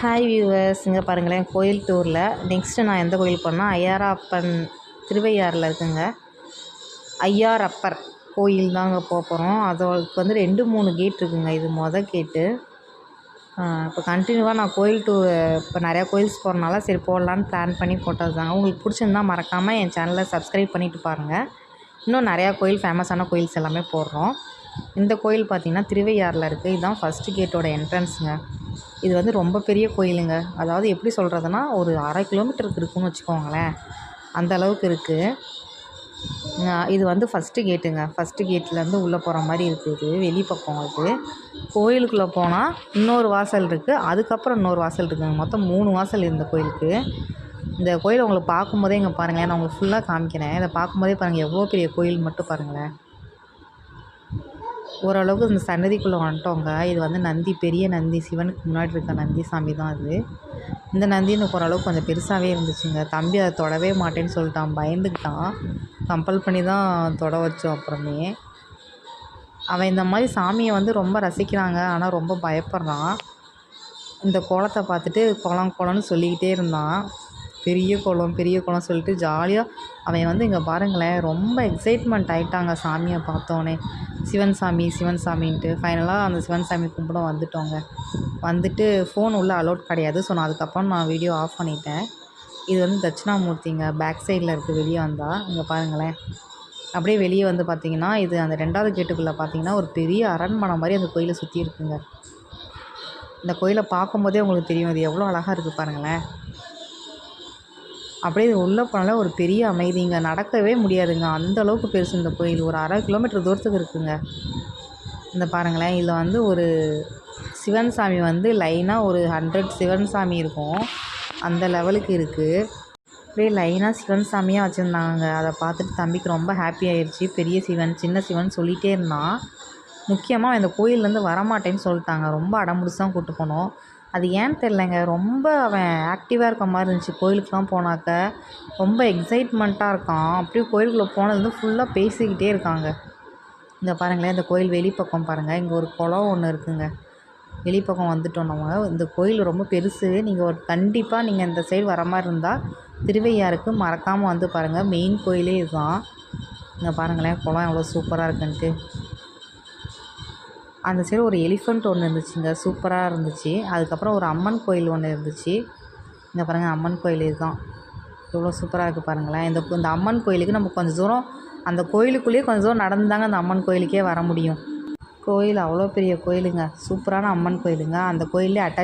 Hi viewers, இங்கே பாருங்களேன் கோயில் டூரில் நெக்ஸ்ட்டு நான் எந்த கோயில் போனேன்னா ஐயாரப்பன் திருவையாறில் இருக்குங்க. ஐயாரப்பர் கோயில் தாங்க போகிறோம். அதற்கு வந்து 2-3 கேட் இருக்குங்க. இது மொதல் கேட்டு. இப்போ கண்டினியூவாக நான் கோயில் டூர் இப்போ நிறையா கோயில்ஸ் போகிறனால சரி போடலான்னு பிளான் பண்ணி போட்டது தாங்க. உங்களுக்கு பிடிச்சிருந்தா மறக்காமல் என் சேனலை சப்ஸ்கிரைப் பண்ணிவிட்டு பாருங்கள். இன்னும் நிறையா கோயில் ஃபேமஸான கோயில்ஸ் எல்லாமே போடுறோம். இந்த கோயில் பார்த்திங்கன்னா திருவையாறில் இருக்குது. இதுதான் ஃபஸ்ட்டு கேட்டோட என்ட்ரன்ஸுங்க. இது வந்து ரொம்ப பெரிய கோயிலுங்க. அதாவது எப்படி சொல்கிறதுனா ஒரு 1/2 கிலோமீட்டருக்கு இருக்குதுன்னு வச்சுக்கோங்களேன். அந்த அளவுக்கு இருக்குது. இது வந்து ஃபஸ்ட்டு கேட்டுங்க. ஃபஸ்ட்டு கேட்லேருந்து உள்ளே போகிற மாதிரி இருக்குது. வெளிப்பக்கம் அது. கோயிலுக்குள்ளே போனால் இன்னொரு வாசல் இருக்குது. அதுக்கப்புறம் இன்னொரு வாசல் இருக்குதுங்க. மொத்தம் 3 வாசல் இந்த கோயிலுக்கு. இந்த கோயிலை உங்களுக்கு பார்க்கும்போதே இங்கே பாருங்களேன், நான் உங்களுக்கு ஃபுல்லாக காமிக்கிறேன். இதை பார்க்கும்போதே பாருங்கள் எவ்வளோ பெரிய கோயில் மட்டும் பாருங்களேன். ஓரளவுக்கு இந்த சன்னதிக்குள்ளே வந்துட்டோங்க. இது வந்து நந்தி, பெரிய நந்தி, சிவனுக்கு முன்னாடி இருக்க நந்தி சாமி தான் அது. இந்த நந்தி எனக்கு ஓரளவுக்கு கொஞ்சம் பெருசாகவே இருந்துச்சுங்க. தம்பி அதை தொடவே மாட்டேன்னு சொல்லிட்டான், பயந்துக்கிட்டான். கம்பல் பண்ணி தான் தொட வச்சோம். அப்புறமே அவன் இந்த மாதிரி சாமியை வந்து ரொம்ப ரசிக்கிறாங்க, ஆனால் ரொம்ப பயப்படுறான். இந்த கோலத்தை பார்த்துட்டு குளம்னு சொல்லிக்கிட்டே இருந்தான். பெரிய குளம் சொல்லிட்டு ஜாலியாக அவன் வந்து இங்கே பாருங்களேன் ரொம்ப எக்ஸைட்மெண்ட் ஆகிட்டாங்க சாமியை பார்த்தோன்னே. சிவன் சாமின்ட்டு ஃபைனலாக அந்த சிவன் சாமி கும்பிட வந்துட்டோங்க. வந்துட்டு ஃபோன் உள்ளே அலோட் கிடையாது. ஸோ நான் அதுக்கப்புறம் வீடியோ ஆஃப் பண்ணிட்டேன். இது வந்து தட்சிணாமூர்த்திங்க. பேக் சைடில் இருக்குது வெளியே வந்தால். இங்கே பாருங்களேன், அப்படியே வெளியே வந்து பார்த்திங்கன்னா இது அந்த 2வது கேட்டுக்குள்ளே பார்த்திங்கன்னா ஒரு பெரிய அரண்மனை மாதிரி அந்த கோயிலை சுற்றி இருக்குங்க. இந்த கோயிலை பார்க்கும்போதே உங்களுக்கு தெரியும் இது எவ்வளோ அழகாக இருக்குது பாருங்களேன். அப்படியே இது உள்ளே போனாலே ஒரு பெரிய அமைதிங்க. நடக்கவே முடியாதுங்க, அந்தளவுக்கு பெருசு இந்த கோயில். ஒரு 1/2 கிலோமீட்டர் தூரத்துக்கு இருக்குங்க. இந்த பாருங்களேன், இதில் வந்து ஒரு சிவன் சாமி வந்து லைனாக ஒரு 100 சிவன் சாமி இருக்கும். அந்த லெவலுக்கு இருக்குது. அப்படியே லைனாக சிவன் சாமியாக வச்சுருந்தாங்க. அதை பார்த்துட்டு தம்பிக்கு ரொம்ப ஹாப்பி ஆயிடுச்சு. பெரிய சிவன், சின்ன சிவன் சொல்லிகிட்டே இருந்தான். முக்கியமாக இந்த கோயிலேருந்து வரமாட்டேன்னு சொல்லிட்டாங்க. ரொம்ப அடம்பிடிச்சு தான் கூப்பிட்டு போனோம். அது ஏன்னு தெரிலங்க, ரொம்ப அவன் ஆக்டிவாக இருக்க மாதிரி இருந்துச்சு. கோயிலுக்குலாம் போனாக்க ரொம்ப எக்ஸைட்மெண்ட்டாக இருக்கான். அப்படியே கோயிலுக்குள்ளே போனது ஃபுல்லாக பேசிக்கிட்டே இருக்காங்க. இங்கே பாருங்களேன், இந்த கோயில் வெளிப்பக்கம் பாருங்கள். இங்கே ஒரு குளம் ஒன்று இருக்குதுங்க. வெளிப்பக்கம் வந்துட்டோம் நம்ம. இந்த கோயில் ரொம்ப பெருசு. நீங்கள் கண்டிப்பாக நீங்கள் இந்த சைடு வர மாதிரி இருந்தால் திருவையாறுக்கு மறக்காமல் வந்து பாருங்கள். மெயின் கோயிலே இதுதான். இங்கே பாருங்களேன் குளம் எவ்வளோ சூப்பராக இருக்குன்ட்டு. அந்த சைடு ஒரு எலிஃபண்ட் ஒன்று இருந்துச்சுங்க, சூப்பராக இருந்துச்சு. அதுக்கப்புறம் ஒரு அம்மன் கோயில் ஒன்று இருந்துச்சு. இங்கே பாருங்கள், அம்மன் கோயில் இதுதான். எவ்வளோ சூப்பராக இருக்குது பாருங்களேன். இந்த அம்மன் கோயிலுக்கு நம்ம கொஞ்சம் தூரம், அந்த கோயிலுக்குள்ளேயே கொஞ்சம் தூரம் நடந்தாங்க அந்த அம்மன் கோயிலுக்கே வர முடியும். கோயில் அவ்வளோ பெரிய கோயிலுங்க. சூப்பரான அம்மன் கோயிலுங்க. அந்த கோயிலே அட்டாச்